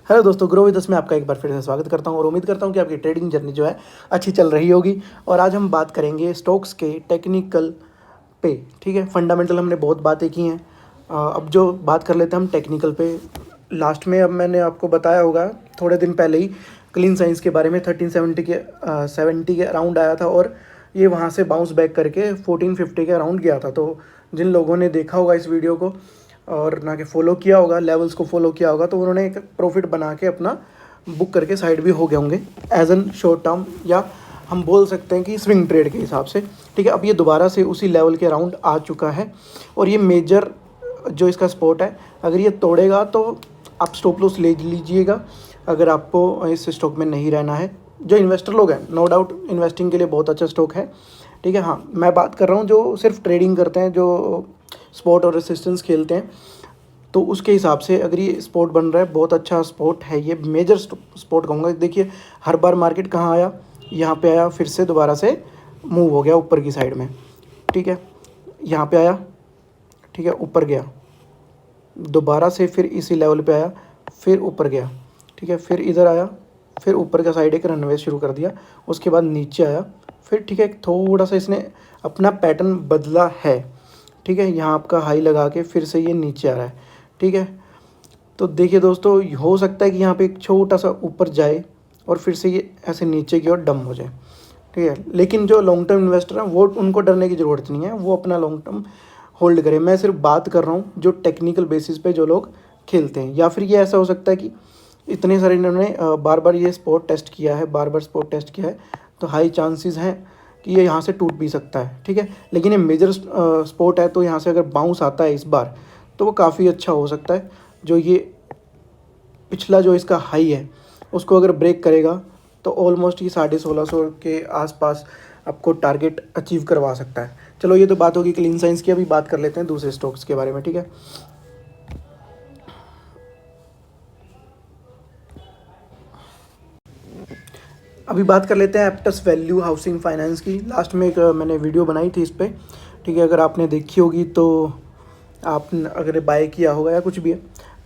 Hello दोस्तों, grow with us में आपका एक बार फिर से स्वागत करता हूं और उम्मीद करता हूं कि आपकी ट्रेडिंग जर्नी जो है अच्छी चल रही होगी। और आज हम बात करेंगे स्टॉक्स के टेक्निकल पे। ठीक है, फंडामेंटल हमने बहुत बातें की हैं। अब जो बात कर लेते हैं हम टेक्निकल पे। लास्ट में अब मैंने आपको बताया होगा थोड़े दिन पहले ही क्लीन साइंस के बारे में 1370 के 70 के अराउंड आया था और ये वहाँ से बाउंस बैक करके 1450 के अराउंड गया था। तो जिन लोगों ने देखा होगा इस वीडियो को और ना कि फॉलो किया होगा, लेवल्स को फॉलो किया होगा, तो उन्होंने एक प्रॉफिट बना के अपना बुक करके साइड भी हो गए होंगे एज एन शॉर्ट टर्म, या हम बोल सकते हैं कि स्विंग ट्रेड के हिसाब से। ठीक है, अब ये दोबारा से उसी लेवल के अराउंड आ चुका है और ये मेजर जो इसका सपोर्ट है, अगर ये तोड़ेगा तो आप स्टॉप लॉस ले लीजिएगा अगर आपको इस स्टॉक में नहीं रहना है। जो इन्वेस्टर लोग हैं, नो डाउट इन्वेस्टिंग के लिए बहुत अच्छा स्टॉक है। ठीक है, हाँ मैं बात कर रहा हूँ जो सिर्फ ट्रेडिंग करते हैं, जो स्पॉट और रेसिस्टेंस खेलते हैं, तो उसके हिसाब से अगर ये स्पॉट बन रहा है, बहुत अच्छा स्पॉट है, ये मेजर स्पॉट कहूँगा। देखिए हर बार मार्केट कहाँ आया, यहाँ पे आया, फिर से दोबारा से मूव हो गया ऊपर की साइड में। ठीक है, यहाँ पे आया, ठीक है, ऊपर गया, दोबारा से फिर इसी लेवल पे आया, फिर ऊपर गया, ठीक है, फिर इधर आया, फिर ऊपर का साइड एक रनवे शुरू कर दिया, उसके बाद नीचे आया, फिर ठीक है थोड़ा सा इसने अपना पैटर्न बदला है। ठीक है, यहाँ आपका हाई लगा के फिर से ये नीचे आ रहा है। ठीक है, तो देखिए दोस्तों, हो सकता है कि यहाँ पे एक छोटा सा ऊपर जाए और फिर से ये ऐसे नीचे की ओर डम हो जाए। ठीक है, लेकिन जो लॉन्ग टर्म इन्वेस्टर हैं वो, उनको डरने की ज़रूरत नहीं है, वो अपना लॉन्ग टर्म होल्ड करें। मैं सिर्फ बात कर रहा हूँ जो टेक्निकल बेसिस पे जो लोग खेलते हैं। या फिर ये ऐसा हो सकता है कि इतने सारे इन्होंने बार बार ये स्पॉट टेस्ट किया है, बार बार स्पॉट टेस्ट किया है, तो हाई चांसेस हैं कि ये यहाँ से टूट भी सकता है। ठीक है, लेकिन ये मेजर स्पॉट है, तो यहाँ से अगर बाउंस आता है इस बार तो वो काफ़ी अच्छा हो सकता है। जो ये पिछला जो इसका हाई है उसको अगर ब्रेक करेगा तो ऑलमोस्ट ये 1650 के आसपास आपको टारगेट अचीव करवा सकता है। चलो ये तो बात होगी क्लीन साइंस की, अभी बात कर लेते हैं दूसरे स्टॉक्स के बारे में। ठीक है, अभी बात कर लेते हैं एप्टस वैल्यू हाउसिंग फाइनेंस की। लास्ट में एक मैंने वीडियो बनाई थी इस पर। ठीक है, अगर आपने देखी होगी तो आप अगर बाय किया होगा या कुछ भी है,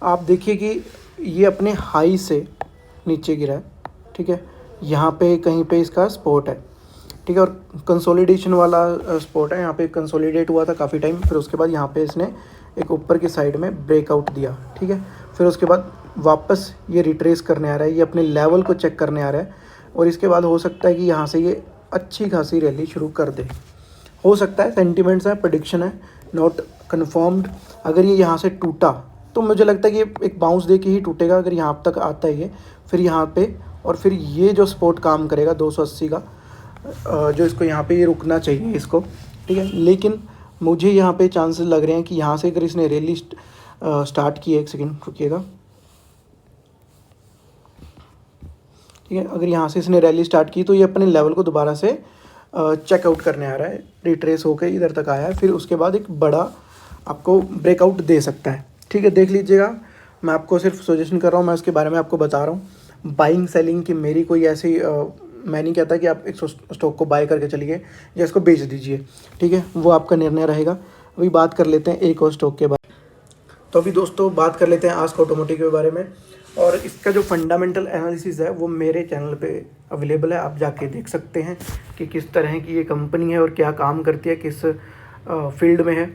आप देखिए कि ये अपने हाई से नीचे गिरा है। ठीक है, यहाँ पे कहीं पे इसका सपोर्ट है। ठीक है, और कंसोलिडेशन वाला सपोर्ट है, यहाँ पे कंसोलिडेट हुआ था काफ़ी टाइम, फिर उसके बाद यहाँ पे इसने एक ऊपर की साइड में ब्रेकआउट दिया। ठीक है, फिर उसके बाद वापस ये रिट्रेस करने आ रहा है, ये अपने लेवल को चेक करने आ रहा है और इसके बाद हो सकता है कि यहाँ से ये अच्छी खासी रैली शुरू कर दे। हो सकता है, सेंटिमेंट्स है, प्रेडिक्शन है, नॉट कन्फर्म्ड। अगर ये यहाँ से टूटा तो मुझे लगता है कि ये एक बाउंस दे के ही टूटेगा। अगर यहाँ तक आता है ये, फिर यहाँ पे, और फिर ये जो सपोर्ट काम करेगा 280 का, जो इसको यहाँ पे ये रुकना चाहिए इसको। ठीक है, लेकिन मुझे यहाँ पे चांसेस लग रहे हैं कि यहाँ से अगर इसने रैली स्टार्ट की है, एक सेकेंड रुकिएगा। ठीक है, अगर यहाँ से इसने रैली स्टार्ट की तो ये अपने लेवल को दोबारा से चेकआउट करने आ रहा है, रिट्रेस होकर इधर तक आया है, फिर उसके बाद एक बड़ा आपको ब्रेकआउट दे सकता है। ठीक है, देख लीजिएगा, मैं आपको सिर्फ सजेशन कर रहा हूँ, मैं उसके बारे में आपको बता रहा हूँ। बाइंग सेलिंग की मेरी कोई ऐसी मैं नहीं कहता कि आप एक स्टॉक को बाय करके चलिए या इसको बेच दीजिए। ठीक है, वो आपका निर्णय रहेगा। अभी बात कर लेते हैं एक और स्टॉक के बारे में। तो अभी दोस्तों बात कर लेते हैं आस्क ऑटोमोटिव के बारे में। और इसका जो फंडामेंटल एनालिसिस है वो मेरे चैनल पे अवेलेबल है, आप जाके देख सकते हैं कि किस तरह की ये कंपनी है और क्या काम करती है, किस फील्ड में है।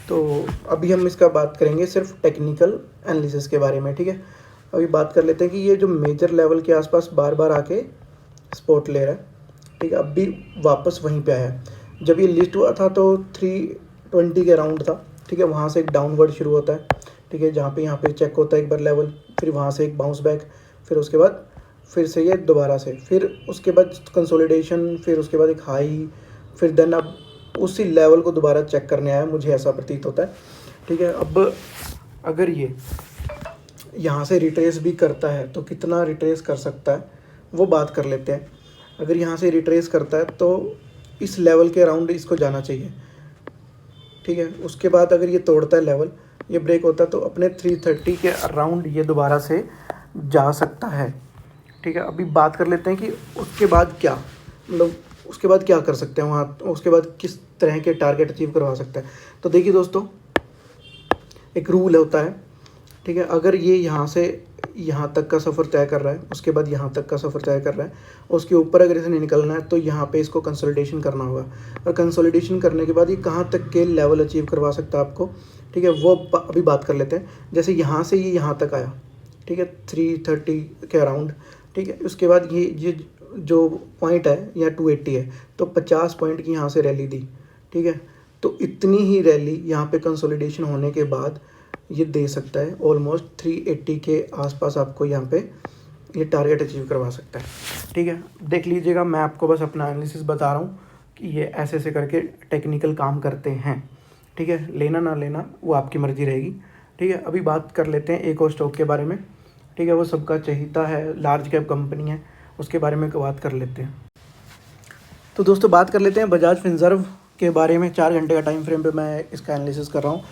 तो अभी हम इसका बात करेंगे सिर्फ टेक्निकल एनालिसिस के बारे में। ठीक है, अभी बात कर लेते हैं कि ये जो मेजर लेवल के आसपास बार बार आके स्पॉट ले रहा है। ठीक है, अब भी वापस वहीं पे आया है। जब ये लिस्ट हुआ था तो 320 के अराउंड था। ठीक है, वहाँ से एक डाउनवर्ड शुरू होता है। ठीक है, जहाँ पे यहाँ पे चेक होता है एक बार लेवल, फिर वहाँ से एक बाउंस बैक, फिर उसके बाद फिर से ये दोबारा से, फिर उसके बाद कंसोलिडेशन, फिर उसके बाद एक हाई, फिर देन अब उसी लेवल को दोबारा चेक करने आया, मुझे ऐसा प्रतीत होता है। ठीक है, अब अगर ये यहाँ से रिट्रेस भी करता है तो कितना रिट्रेस कर सकता है वो बात कर लेते हैं। अगर यहाँ से रिट्रेस करता है तो इस लेवल के अराउंड इसको जाना चाहिए। ठीक है, उसके बाद अगर ये तोड़ता है लेवल, ये ब्रेक होता है, तो अपने 330 के अराउंड ये दोबारा से जा सकता है। ठीक है, अभी बात कर लेते हैं कि उसके बाद क्या, मतलब उसके बाद क्या कर सकते हैं वहाँ, उसके बाद किस तरह के टारगेट अचीव करवा सकता है। तो देखिए दोस्तों, एक रूल होता है। ठीक है, अगर ये यहाँ से यहाँ तक का सफ़र तय कर रहा है, उसके बाद यहाँ तक का सफ़र तय कर रहा है, उसके ऊपर अगर इसे नहीं निकलना है तो यहाँ पे इसको कंसोलिडेशन करना होगा। और कंसोलिडेशन करने के बाद ये कहाँ तक के लेवल अचीव करवा सकता है आपको, ठीक है, वो अभी बात कर लेते हैं। जैसे यहाँ से ये यहाँ तक आया, ठीक है, 330 के अराउंड, ठीक है। उसके बाद ये जो पॉइंट है या 280 है, तो 50 पॉइंट की यहाँ से रैली दी, ठीक है। तो इतनी ही रैली यहाँ पे कंसोलिडेशन होने के बाद ये दे सकता है, ऑलमोस्ट 380 के आसपास आपको यहाँ पे ये टारगेट अचीव करवा सकता है, ठीक है। देख लीजिएगा, मैं आपको बस अपना एनालिसिस बता रहा हूँ कि ये ऐसे ऐसे करके टेक्निकल काम करते हैं, ठीक है। लेना ना लेना वो आपकी मर्ज़ी रहेगी, ठीक है। अभी बात कर लेते हैं एक और स्टॉक के बारे में, ठीक है, वो सबका चहीता है, लार्ज कैप कंपनी है, उसके बारे में बात कर लेते हैं। तो दोस्तों बात कर लेते हैं बजाज फिनसर्व के बारे में। 4 घंटे का टाइम फ्रेम पे मैं इसका एनालिसिस कर रहा हूँ।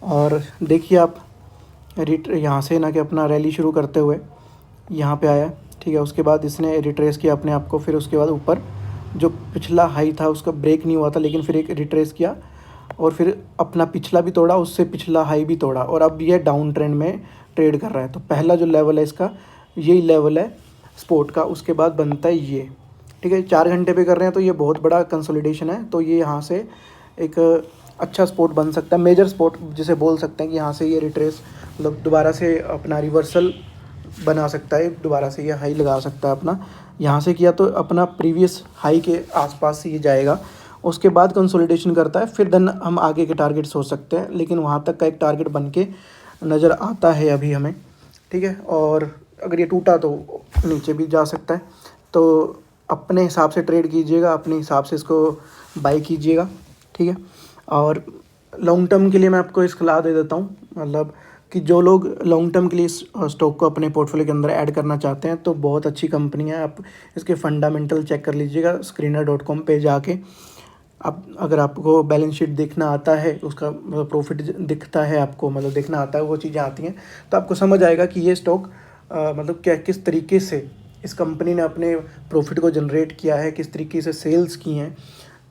और देखिए आप यहाँ से ना कि अपना रैली शुरू करते हुए यहाँ पे आया, ठीक है। उसके बाद इसने रिट्रेस किया अपने आप को, फिर उसके बाद ऊपर जो पिछला हाई था उसका ब्रेक नहीं हुआ था, लेकिन फिर एक रिट्रेस किया और फिर अपना पिछला भी तोड़ा, उससे पिछला हाई भी तोड़ा, और अब ये डाउन ट्रेंड में ट्रेड कर रहा है। तो पहला जो लेवल है इसका, यही लेवल है स्पोर्ट का, उसके बाद बनता है ये, ठीक है। 4 घंटे पे कर रहे हैं तो ये बहुत बड़ा कंसोलिडेशन है। तो ये यहाँ से एक अच्छा स्पोर्ट बन सकता है, मेजर स्पोर्ट जिसे बोल सकते हैं कि यहाँ से ये रिट्रेस मतलब दोबारा से अपना रिवर्सल बना सकता है, दोबारा से ये हाई लगा सकता है अपना। यहाँ से किया तो अपना प्रीवियस हाई के आसपास से ये जाएगा, उसके बाद कंसोलिडेशन करता है, फिर देन हम आगे के टारगेट सोच सकते हैं, लेकिन वहाँ तक का एक टारगेट बन के नज़र आता है अभी हमें, ठीक है। और अगर ये टूटा तो नीचे भी जा सकता है। तो अपने हिसाब से ट्रेड कीजिएगा, अपने हिसाब से इसको बाई कीजिएगा, ठीक है। और लॉन्ग टर्म के लिए मैं आपको एक सलाह दे देता हूँ, मतलब कि जो लोग लॉन्ग टर्म के लिए स्टॉक को अपने पोर्टफोलियो के अंदर ऐड करना चाहते हैं, तो बहुत अच्छी कंपनी है, आप इसके फंडामेंटल चेक कर लीजिएगा screener.com पे जाके। आप अगर आपको बैलेंस शीट देखना आता है, उसका मतलब प्रॉफिट दिखता है आपको, मतलब देखना आता है, वो चीज़ें आती हैं, तो आपको समझ आएगा कि ये स्टॉक मतलब क्या किस तरीके से इस कंपनी ने अपने प्रॉफिट को जनरेट किया है, किस तरीके से सेल्स की हैं।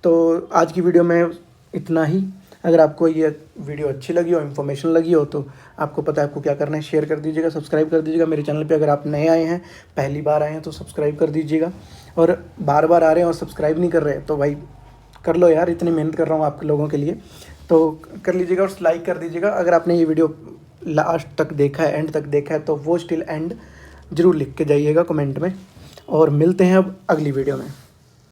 तो आज की वीडियो में इतना ही। अगर आपको ये वीडियो अच्छी लगी हो, इन्फॉर्मेशन लगी हो, तो आपको पता है आपको क्या करना है, शेयर कर दीजिएगा, सब्सक्राइब कर दीजिएगा मेरे चैनल पे। अगर आप नए आए हैं, पहली बार आए हैं, तो सब्सक्राइब कर दीजिएगा। और बार बार आ रहे हैं और सब्सक्राइब नहीं कर रहे, तो भाई कर लो यार, इतनी मेहनत कर रहा हूँ आप लोगों के लिए, तो कर लीजिएगा और लाइक कर दीजिएगा। अगर आपने ये वीडियो लास्ट तक देखा है, एंड तक देखा है, तो वो स्टिल एंड ज़रूर लिख के जाइएगा कमेंट में। और मिलते हैं अब अगली वीडियो में।